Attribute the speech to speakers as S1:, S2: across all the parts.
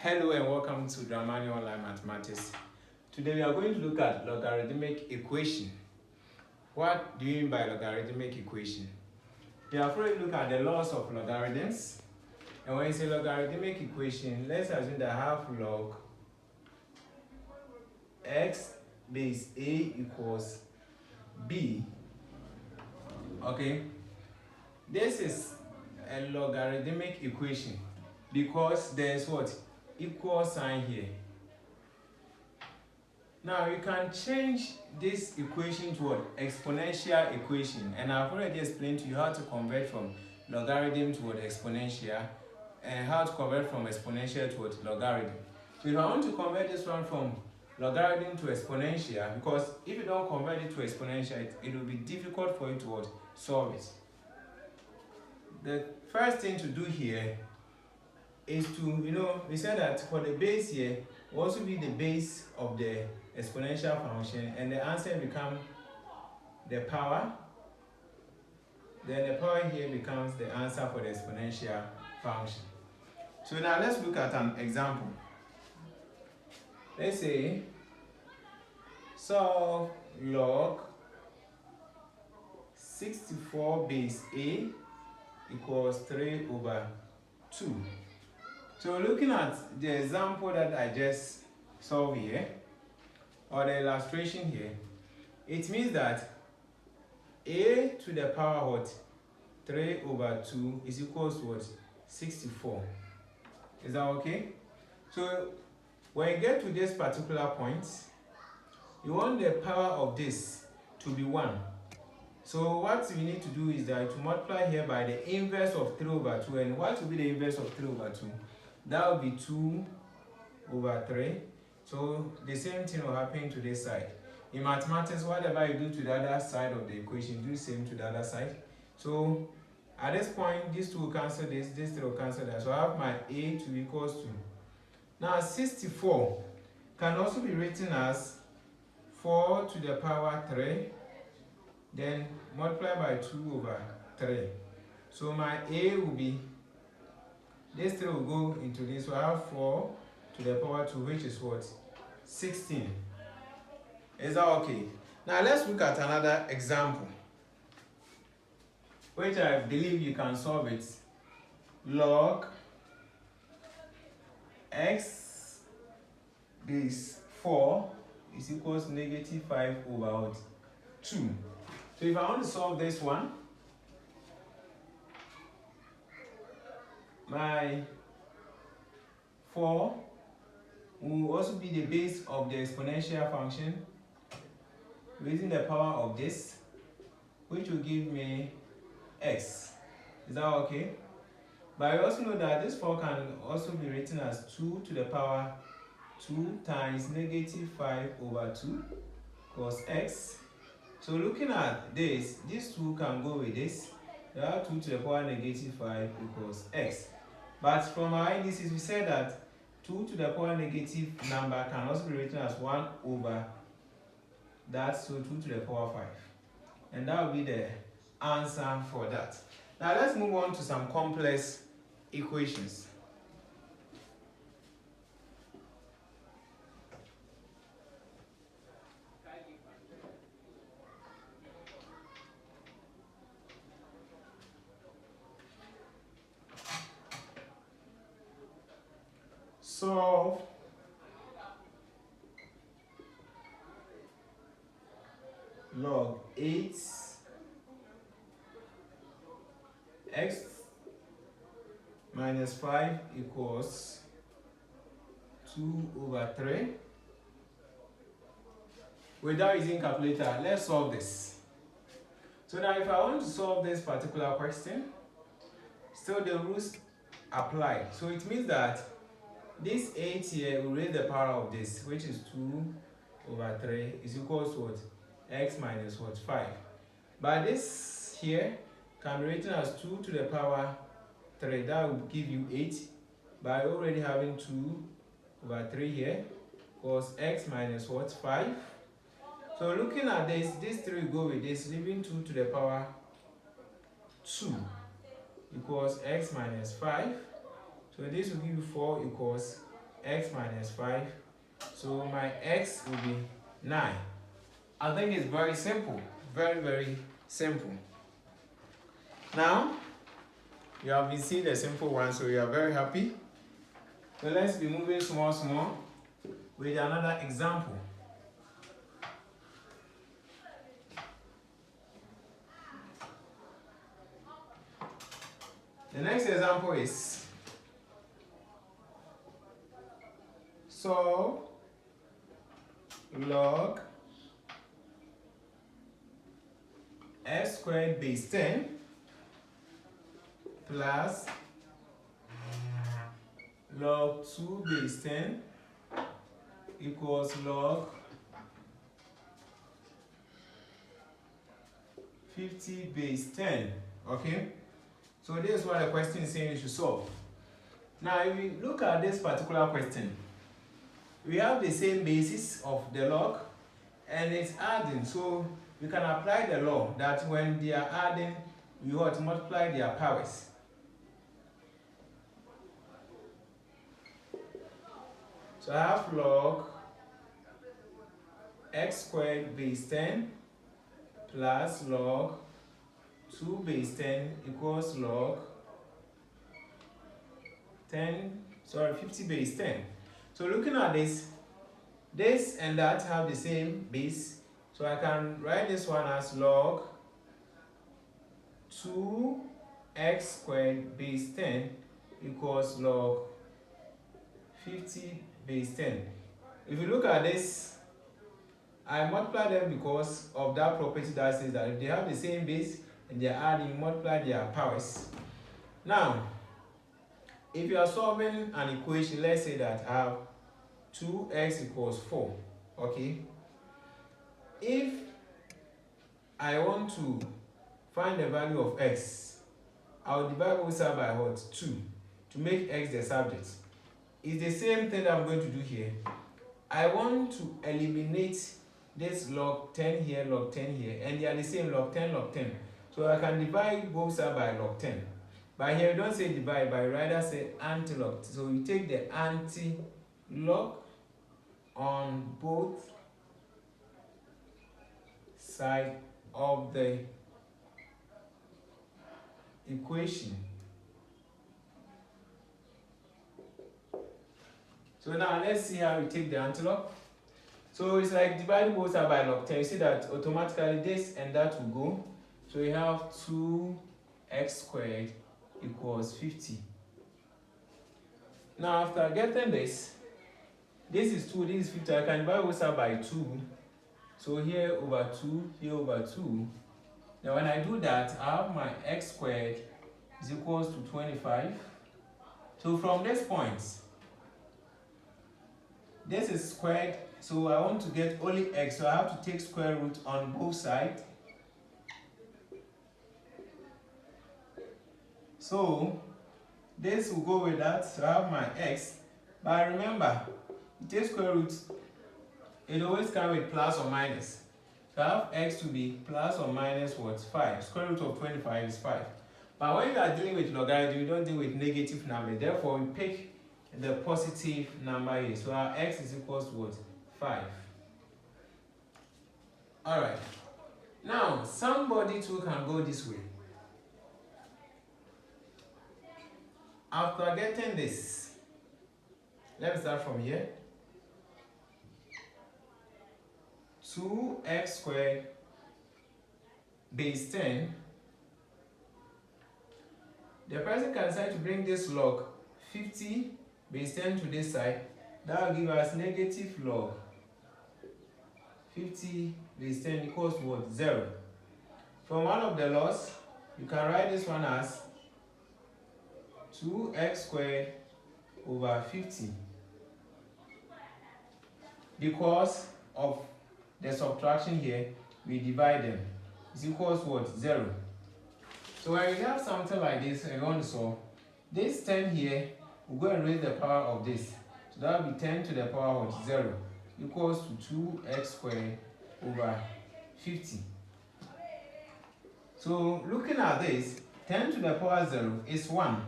S1: Hello and welcome to Dramani Online Mathematics. Today we are going to look at logarithmic equation. What do you mean by logarithmic equation? We have already looked at the laws of logarithms. And when you say logarithmic equation, let's assume that I have log x base a equals b. Okay, this is a logarithmic equation because there's what? Equal sign here. Now you can change this equation to what? Exponential equation, and I've already explained to you how to convert from logarithm to what? Exponential, and how to convert from exponential to what? Logarithm. So if I want to convert this one from logarithm to exponential, because if you don't convert it to exponential, it will be difficult for you to what? Solve it. The first thing to do here is to, we said that for the base here will also be the base of the exponential function, and the answer become the power. Then the power here becomes the answer for the exponential function. So now let's look at an example. Let's say solve log 64 base a equals 3 over 2. So looking at the example that I just solved here, or the illustration here, it means that a to the power what? 3 over 2 is equals to what? 64. Is that okay? So when you get to this particular point, you want the power of this to be 1. So what we need to do is that to multiply here by the inverse of 3 over 2. And what will be the inverse of 3 over 2? That will be 2 over 3. So the same thing will happen to this side. In mathematics, whatever you do to the other side of the equation, do the same to the other side. So at this point, these two will cancel this 3 will cancel that. So I have my a to equals to. Now 64 can also be written as 4 to the power 3, then multiply by 2 over 3. So my a will be, this 3 will go into this, so I have 4 to the power 2, which is what? 16. Is that okay? Now let's look at another example, which I believe you can solve it. Log x base 4 is equals to negative 5 over 2. So if I want to solve this one, my 4 will also be the base of the exponential function, raising the power of this, which will give me x. Is that okay? But I also know that this 4 can also be written as 2 to the power 2 times negative 5 over 2 cos x. So looking at this, these 2 can go with this. We have 2 to the power negative 5 equals x. But from our indices, we said that 2 to the power negative number can also be written as 1 over that, so 2 to the power 5. And that will be the answer for that. Now let's move on to some complex equations. Solve log 8 x minus 5 equals 2 over 3. Without using calculator, let's solve this. So now if I want to solve this particular question, still the rules apply. So it means that this 8 here will raise the power of this, which is 2 over 3 is equals to what? X minus what? 5. But this here can be written as 2 to the power 3. That will give you 8. By already having 2 over 3 here, cos x minus what? 5. So looking at this, these 3 go with this, leaving 2 to the power 2 equals x minus 5. So this will give you 4 equals x minus 5. So my x will be 9. I think it's very simple. Very, very simple. Now, you have been seeing the simple one, so you are very happy. So let's be moving small with another example. The next example is solve log x squared base 10 plus log 2 base 10 equals log 50 base 10. Okay? So this is what the question is saying you should solve. Now, if we look at this particular question, we have the same basis of the log and it's adding. So we can apply the law that when they are adding, we ought to multiply their powers. So I have log x squared base 10 plus log 2 base 10 equals log 50 base 10. So looking at this and that have the same base. So I can write this one as log 2x squared base 10 equals log 50 base 10. If you look at this, I multiply them because of that property that says that if they have the same base and they are adding, multiply their powers. Now, if you are solving an equation, let's say that I have 2x equals 4, okay? If I want to find the value of x, I will divide both sides by what? 2 to make x the subject. It's the same thing that I'm going to do here. I want to eliminate this log 10 here, log 10 here, and they are the same, log 10, log 10. So I can divide both sides by log 10. But here you don't say divide, but rather say anti-log. So you take the anti-log on both sides of the equation. So now let's see how we take the anti-log. So it's like dividing both sides by log 10. You see that automatically this and that will go. So we have 2x squared equals 50. Now after getting this is 2, this is 50. I can divide both sides by 2. So here over 2, here over 2. Now when I do that, I have my x squared is equals to 25. So from this point, this is squared, so I want to get only x, so I have to take square root on both sides. So this will go with that, so I have my x. But remember, you take square root, it always comes with plus or minus. So I have x to be plus or minus what? 5. Square root of 25 is 5. But when you are dealing with logarithm, you don't deal with negative numbers. Therefore, we pick the positive number here. So our x is equals to what? 5. Alright. Now, somebody too can go this way. After getting this, let's start from here. 2x squared base 10. The person can decide to bring this log 50 base 10 to this side. That will give us negative log 50 base 10 equals to what? 0. From one of the laws, you can write this one as 2x squared over 50. Because of the subtraction here, we divide them. It's equals to what? 0. So when we have something like this and we want to solve, this 10 here, we'll go and raise the power of this. So that will be 10 to the power of 0 equals to 2x squared over 50. So looking at this, 10 to the power 0 is 1.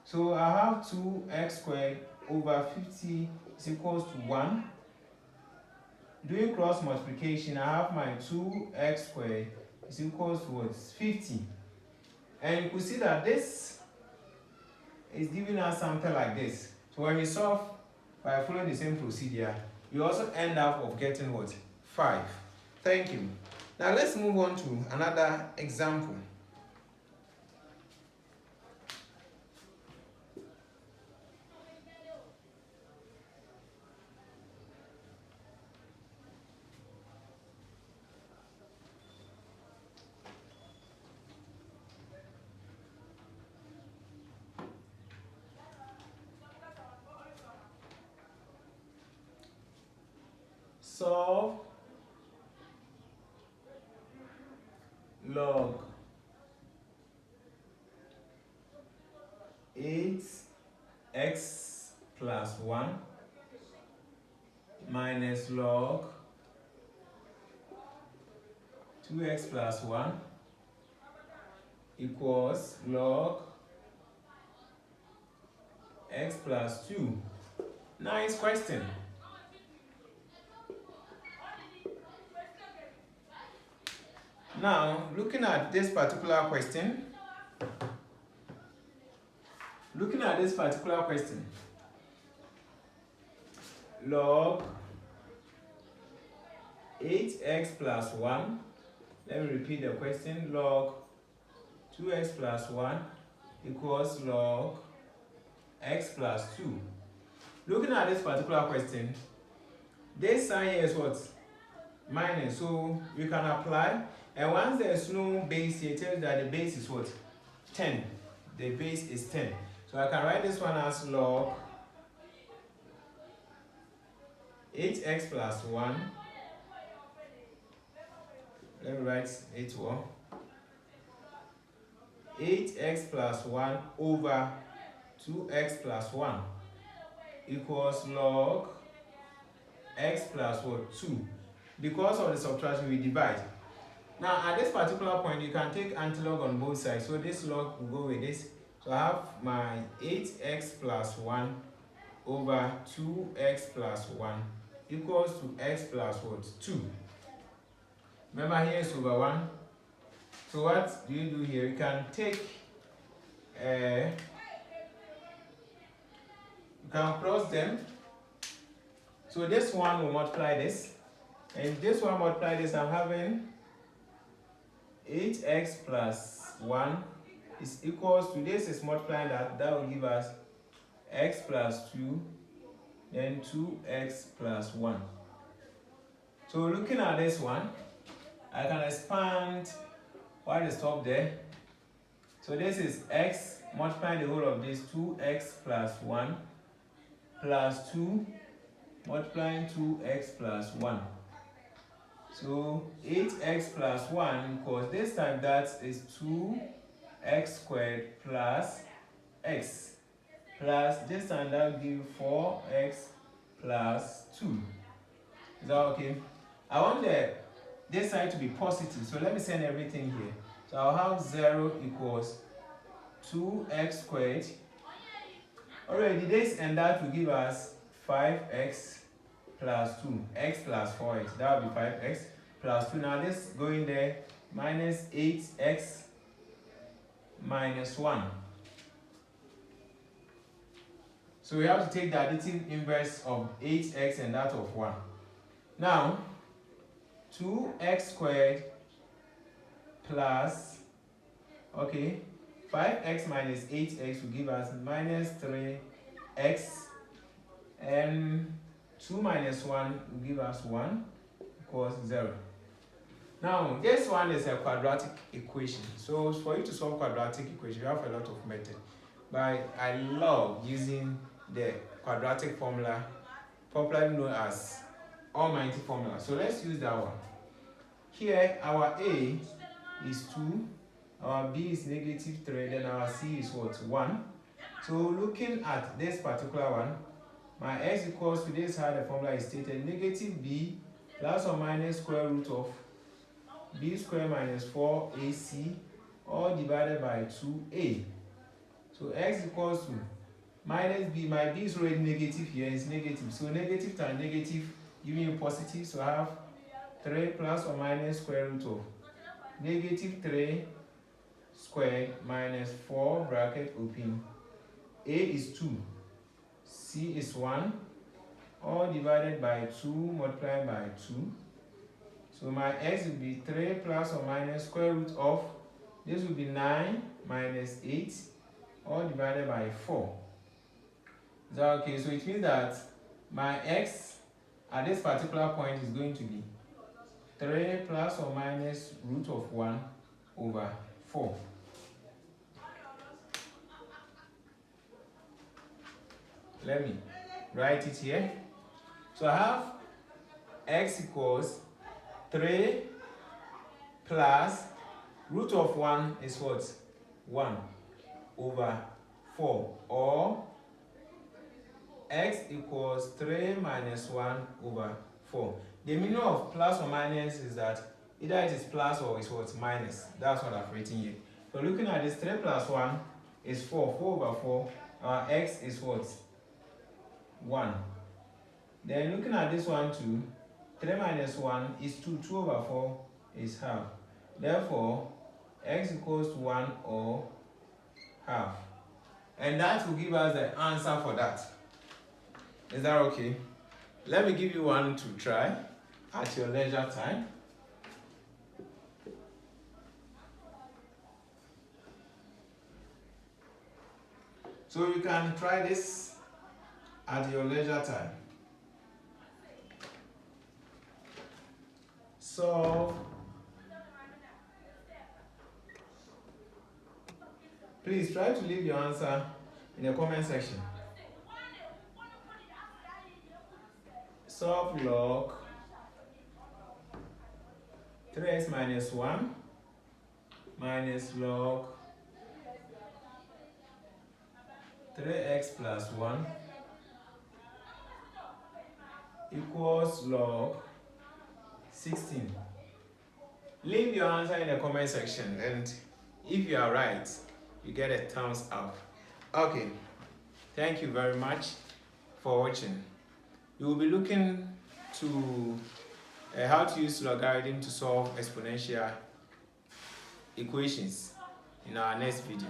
S1: So I have 2x squared over 50 is equals to 1. Doing cross multiplication, I have my 2x squared is equals to what? 50. And you could see that this is giving us something like this. So when we solve by following the same procedure, you also end up of getting what? 5. Thank you. Now let's move on to another example. Solve log 8x plus 1 minus log 2x plus 1 equals log x plus 2. Nice question. Now, looking at this particular question, log 8x plus 1, let me repeat the question, log 2x plus 1 equals log x plus 2. Looking at this particular question, this sign here is what? Minus, so we can apply. And once there's no base here, it tells that the base is what? 10. The base is 10. So I can write this one as log 8x plus 1. Let me write 8x plus 1 over 2x plus 1 equals log x plus what? 2. Because of the subtraction, we divide. Now, at this particular point, you can take antilog on both sides. So this log will go with this. So I have my 8x plus 1 over 2x plus 1 equals to x plus what? 2. Remember, here is over 1. So what do you do here? You can take, you can cross them. So this one will multiply this. And this one multiply this, I'm having 8x plus 1 is equals to, this is multiplying that will give us x plus 2, then 2x plus 1. So looking at this one, I can expand what is top there. So this is x multiplying the whole of this, 2x plus 1 plus 2 multiplying 2x plus 1. So 8x plus 1 equals, this time that is 2x squared plus x plus this time that will give 4x plus 2. Is that okay? I want this side to be positive, so let me send everything here. So I'll have 0 equals 2x squared. Already this and that will give us 5x plus 2, x plus 4x, that will be 5x plus 2. Now this going there, minus 8x minus 1. So we have to take the additive inverse of 8x and that of 1. Now, 2x squared plus, 5x minus 8x will give us minus 3x, and 2 minus 1 will give us 1 equals 0. Now, this one is a quadratic equation. So for you to solve quadratic equation, you have a lot of method. But I love using the quadratic formula, popularly known as almighty formula. So let's use that one. Here, our A is 2, our B is negative 3, then our C is what? 1. So looking at this particular one, my x equals to this, how the formula is stated, negative b plus or minus square root of b squared minus 4ac all divided by 2a. So x equals to minus b. My b is already negative here, it's negative. So negative times negative giving you positive. So I have 3 plus or minus square root of negative 3 squared minus 4 bracket open. A is 2, C is 1, all divided by 2 multiplied by 2. So my x will be 3 plus or minus square root of, this will be 9 minus 8, all divided by 4. Is that okay? So it means that my x at this particular point is going to be 3 plus or minus root of 1 over 4. Let me write it here. So I have x equals 3 plus root of 1 is what? 1 over 4, or x equals 3 minus 1 over 4. The meaning of plus or minus is that either it is plus or it's what? Minus. That's what I've written here. So looking at this, 3 plus 1 is 4. 4 over 4. Our x is what? 1. Then looking at this one too, 3 minus 1 is 2. 2 over 4 is half. Therefore, x equals to 1 or half. And that will give us the answer for that. Is that okay? Let me give you one to try at your leisure time. So you can try this at your leisure time. So please try to leave your answer in the comment section. Solve log 3x minus 1 minus log 3x plus 1 equals log 16. Leave your answer in the comment section, and if you are right, you get a thumbs up. Okay, thank you very much for watching. We will be looking to how to use logarithm to solve exponential equations in our next video.